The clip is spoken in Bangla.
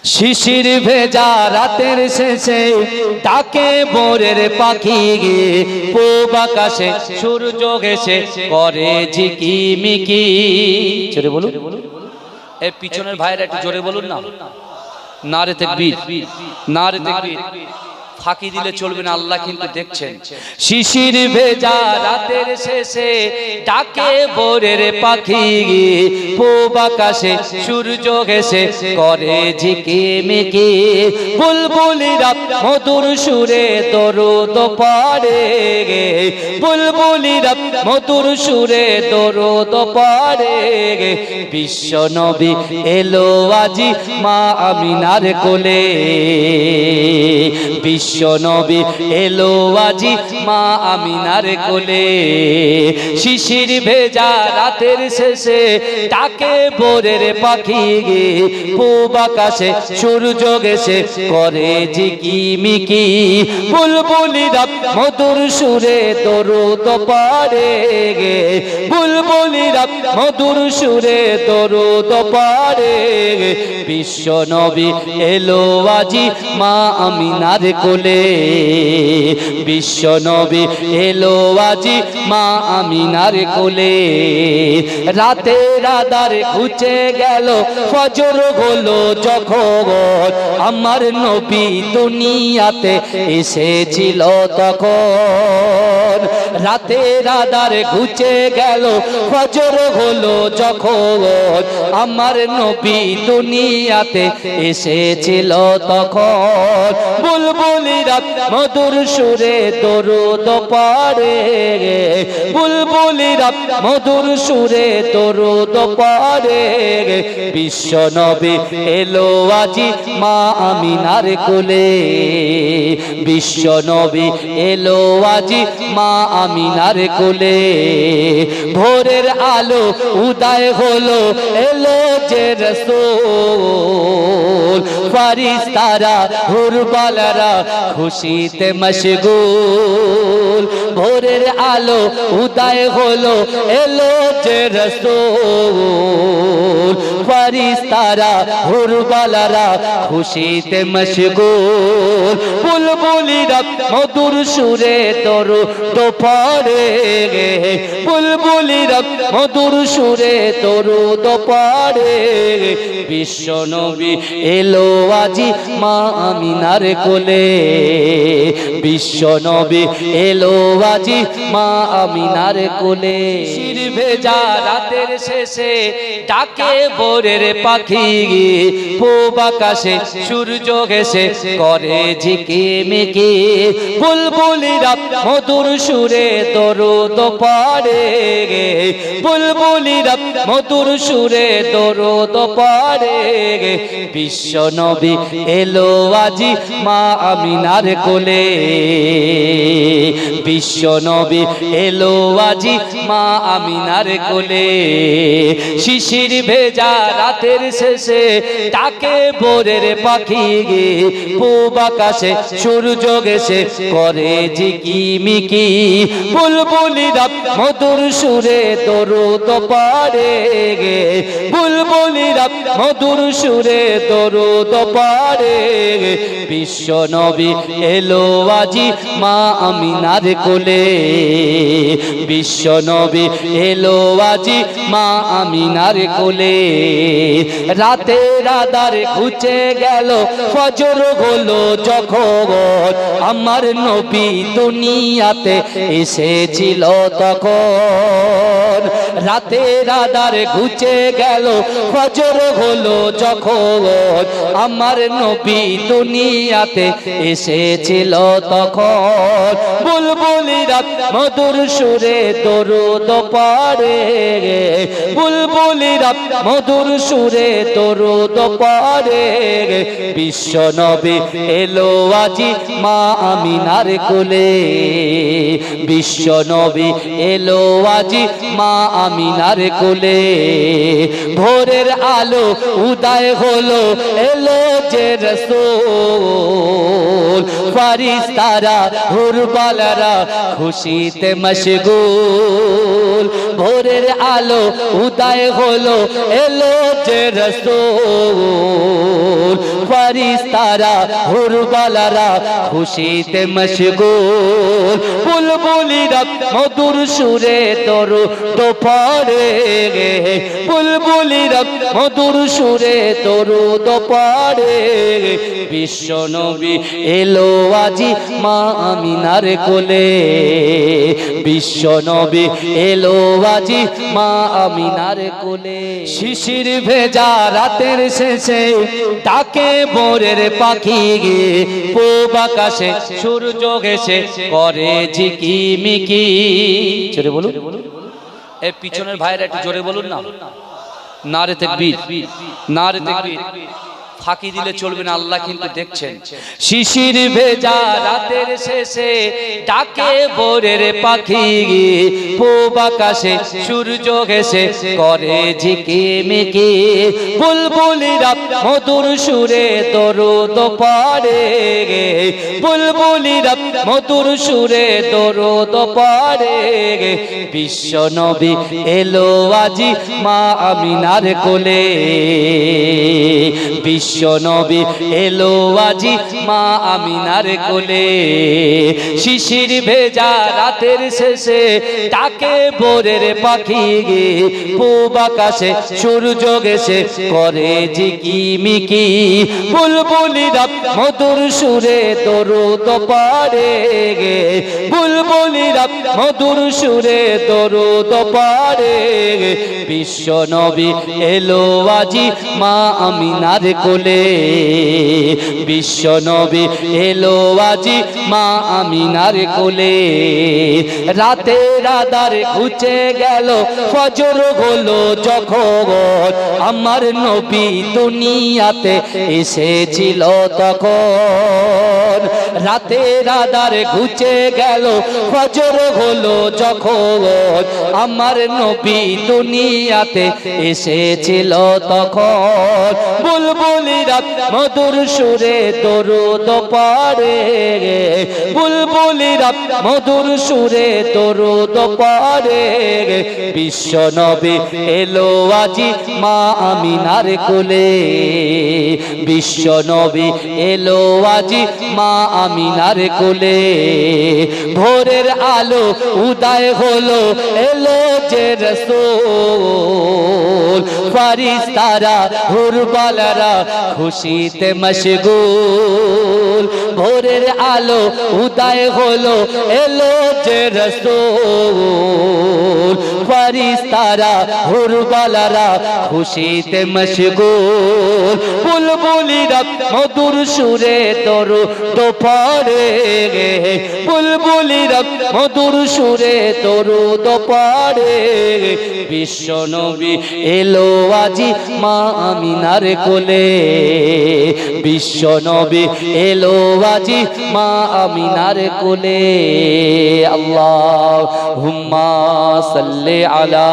শিশির ভেজা রাতের শেষে ডাকে ভোরের পাখি গিয়ে পূব আকাশে সূর্য ঘেঁষে করে ঝিকিমিকি। জোরে বলুন, এই পিছনের ভাইরা একটু জোরে বলুন না। নারে তাকবীর, নারে তাকবীর। ফাঁকি দিলে চলবে না, আল্লাহ কিন্তু দেখছেন। শিশির ভেজা রাতের শেষে ডাকে ভোরের পাখি গিয়ে পূব আকাশে সূর্য ঘেঁষে করে ঝিকিমিকি। বুলবুলিরা মধুর সুরে দরুদ পড়ে গে, বুলবুলিরা মধুর সুরে দরুদ পড়ে গে। বিশ্ব নবী এলো আজি মা আমিনার কোলে, বিশ্ব নবী এলো আজি মা আমিনার কোলে। শিশির ভেজা রাতের শেষে ডাকে ভোরের পাখি গে পূব আকাশে সূর্য ঘেঁষে করে ঝিকিমিকি। বুলবুলিরা মধুর সুরে দরুদ পড়ে গে, বুলবুলিরা মধুর সুরে দরুদ পড়ে গে। বিশ্ব নবী এলো আজি মা আমিনার কোলে, বিশ্ব নবী এলো আজি মা আমিনার কোলে। রাতের আধার ঘুচে গেল ফজর হলো যখন আমার নবী দুনিয়াতে এসেছিল তখন। রাতের আধার ঘুচে গেল ফজর হলো যখন আমার নবী দুনিয়াতে এসেছিল তখন। বুলবুলিরা মধুর সুরে দরুদ পড়ে গে, বুলবুলিরা মধুর সুরে দরুদ পড়ে গে। বিশ্ব নবী এলো আজি মা আমিনার কোলে, বিশ্ব নবী এলো আজি মা আমিনার কোলে। ভোরের আলো উদয় হলো এলো যে রাসূল, ফারিস্তারা হুরবালারা খুশিতে মশগুল। ভোরের আলো উদয় হলো এলো যে রাসূল, ফারিস্তারা হুরবালারা খুশিতে মশগুল। বুলবুলিরা মধুর সুরে দরুদ পড়ে গে, বুলবুলিরা মধুর সুরে দরুদ পড়ে গে। বিশ্ব নবী এলো আজি মা আমিনার কোলে, বিশ্ব নবী এলো আজি মা আমিনার কোলে। শির ভেজা রাতের শেষে ডাকে ভোরের পাখি গিয়ে পূব আকাশে সূর্য ঘেঁষে করে ঝিকিমিকি। বুলবুলিরা মধুর সুরে দরুদ পড়ে গে, বুলবুলিরা মধুর সুরে দরুদ পড়ে গে। বিশ্ব নবী এলো আজি মা আমিনার কোলে, বিশ্ব নবী এলো আজি মা আমিনার কোলে। শিশির ভেজা রাতের শেষে ডাকে ভোরের পাখি গে পূব আকাশে সূর্য ঘেঁষে করে ঝিকিমিকি। বুলবুলিরা মধুর সুরে দরুদ পড়ে গে, বুলবুলিরা মধুর সুরে দরুদ পড়ে গে। বিশ্ব নবী এলো আজি মা আমিনার কোলে, বিশ্ব নবী এলো আজি মা আমিনার কোলে। রাতের আধার ঘুচে গেল ফজর হলো যখন আমার নবী দুনিয়াতে এসেছিল তখন। রাতের আধার ঘুচে গেল ফজর হলো যখন আমার নবী দুনিয়াতে এসেছিল তখন। বুলবুলিরা মধুর সুরে দরুদ পড়ে গে, বুলবুলিরা মধুর সুরে দরুদ পড়ে গে। বিশ্ব নবী এলো আজি মা আমিনার কোলে, বিশ্ব নবী এলো আজি মা আমিনার কোলে। ভোরের আলো উদয় হলো এলো যে রাসূল, ফারিস্তারা হুরবালারা খুশিতে মশগুল। ভোরের আলো উদয় হলো এলো যে রাসূল, ফারিস্তারা হুরবালারা খুশিতে মশগুল বুলবুলিরা মধুর সুরে দরুদ পড়ে বুলবুলিরা মধুর সুরে দরুদ পড়ে বিশ্ব নবী এলো আজি মা আমিনার কোলে বিশ্ব নবী এলো আজি মা আমিনার কোলে শিশির ভেজা রাতের শেষে ডাকে ভোরের পাখি গিয়ে পূব আকাশে সূর্য ঘেঁষে করে ঝিকিমিকি জোরে বলুন এই পিছনের ভাইরা একটু জোরে বলুন না নারে তাকবীর নারে তাকবীর ফাঁকি দিলে চলবে না আল্লাহ কিন্তু দেখছেন শিশির ভেজা রাতের শেষে ডাকে ভোরের পাখি পূব আকাশে সূর্য ঘেঁষে করে ঝিকিমিকি বুলবুলিরা মধুর সুরে দরুদ পড়ে বুলবুলিরা মধুর সুরে দরুদ পড়ে বিশ্ব নবী এলো আজি মা আমিনার কোলে বিশ্ব নবী এলো আজি মা আমিনার কোলে শিশির ভেজা রাতের শেষে ডাকে ভোরের পাখি গে পূব আকাশে সূর্য ঘেঁষে করে ঝিকিমিকি বুলবুলিরা মধুর সুরে দরুদ পড়ে গে বুলবুলিরা মধুর সুরে দরুদ পড়ে বিশ্ব নবী এলো আজি মা আমিনার কোলে বিশ্ব নবী এলো আজি মা আমিনার কোলে রাতের আধার ঘুচে গেল ফজর হলো যখন আমার নবী দুনিয়াতে এসেছিল তখন রাতের আধার ঘুচে গেল ফজর হলো যখন আমার নবী দুনিয়াতে এসেছিল তখন বুলবুলিরা মধুর সুরে দরুদ পড়ে বুলবুলিরা মধুর সুরে দরুদ পড়ে বিশ্ব নবী এলো আজি মা আমিনার কোলে বিশ্ব নবী এলো আজি মা আমিনার কোলে ভোরের আলো উদয় হলো এলো যে রাসূল ফারিস্তারা হুরবালারা খুশিতে মশগুল ভোরের আলো উদয় হলো এলো যে রাসূল ফারিস্তারা হুরবালারা খুশিতে মশগুল বুলবুলিরা মধুর সুরে দরুদ পড়ে বুলবুলিরা মধুর সুরে দরুদ পড়ে বিশ্ব নবী এলো আজি মা আমিনার কোলে বিশ্ব নবী এলো আজি মা আমিনার কোলে আল্লাহুম্মা সাল্লি আলা